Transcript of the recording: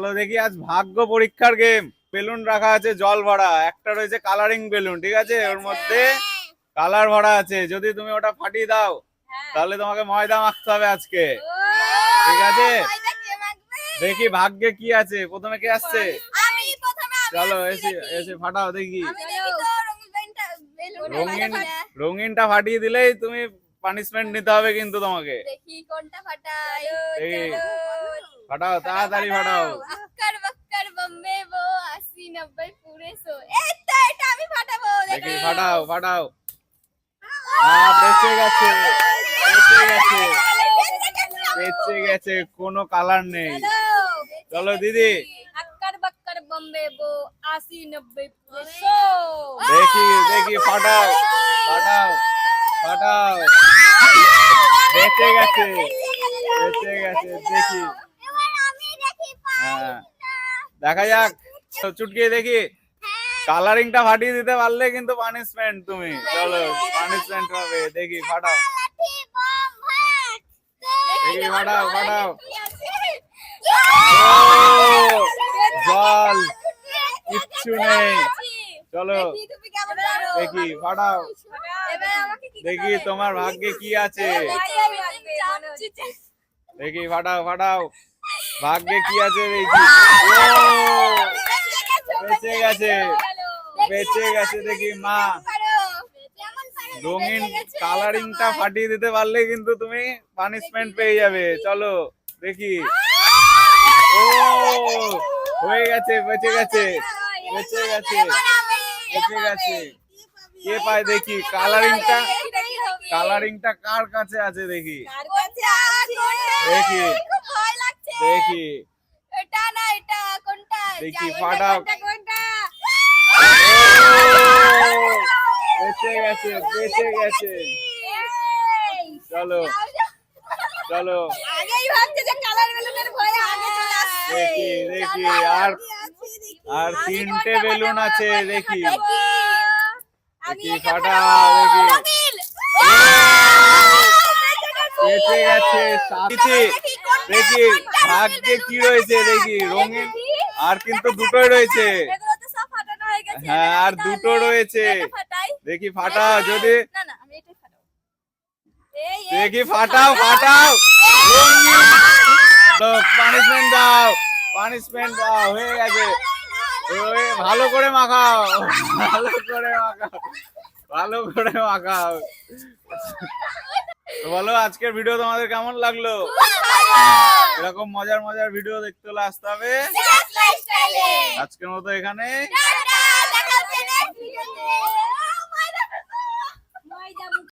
চলো দেখি আজ ভাগ্য পরীক্ষার গেম। বেলুন রাখা আছে জল ভরা, একটা রয়েছে কালারিং বেলুন, ঠিক আছে, ওর মধ্যে কালার ভরা আছে। যদি তুমি ওটা ফাটিয়ে দাও তাহলে তোমাকে ময়দা মাখতে হবে আজকে, ঠিক আছে। দেখি ভাগ্যে কি আছে, প্রথমে কে আসছে? চলো এসে এসে ফাটাও দেখি। রঙিনটা ফাটিয়ে দিলেই তুমি পানিশমেন্ট নিতে হবে কিন্তু তোমাকে। দেখি কোনটা ফাটাই। ফাটাও তাড়াতাড়ি ফাটাও। আক্কার বাক্কার বম্বে বো 80 90 পুরে 100। এটা আমি ফাটাবো। দেখি ফাটাও ফাটাও। বেঁচে গেছে বেঁচে গেছে বেঁচে গেছে, কোনো কালার নেই। চলো দিদি আক্কার বাক্কার বম্বে বো 80 90 পুরে 100। দেখি দেখি ফাটাও ফাটাও ফাটাও। বেঁচে গেছে বেঁচে গেছে। দেখি হ্যাঁ দেখা যাক, চুটকিয়ে দেখি। কালারিংটা ফাটিয়ে দিতে পারলে কিন্তু পানিশমেন্ট তুমি। চলো পানিশমেন্ট হবে, দেখি ফাটাও দেখি ফাটাও ফাটাও। জল কিচ্ছু নেই। চলো দেখি ফাটাও, দেখি তোমার ভাগ্যে কি আছে। দেখি ফাটাও ফাটাও, ভাগ্যে কি আছে দেখি। বেঁচে গেছে বেঁচে গেছে। দেখি মা রঙিন কালারিংটা ফাটিয়ে দিতে পারলে কিন্তু তুমি পানিশমেন্ট পেয়ে যাবে। চলো দেখি। ও হয়ে গেছে, বেঁচে গেছে বেঁচে গেছে বেঁচে গেছে। কে পায় দেখি কালারিংটা, কালারিংটা কার কাছে আছে দেখি। দেখি দেখি দেখি ফাটাও। বেঁচে গেছে বেঁচে গেছে। চলো চলো দেখি দেখি আর আর 3টে বেলুন আছে দেখি। দেখি ফাটাও দেখি। বেঁচে গেছে। দেখি ভাগ্যে কি রয়েছে দেখি। রঙিন আর কিন্তু দুটোই রয়েছে। হ্যাঁ আর দুটো রয়েছে। দেখি ফাটাও যদি। দেখি ফাটাও ফাটাও। পানিশমেন্ট দাও পানিশমেন্ট দাও। হয়ে গেছে। ভালো করে মাখাও ভালো করে মাখাও ভালো করে মাখাও। বলো আজকের ভিডিও তোমাদের কেমন লাগলো? এরকম মজার মজার ভিডিও দেখতে হলে আসতে হবে। আজকের মতো এখানে।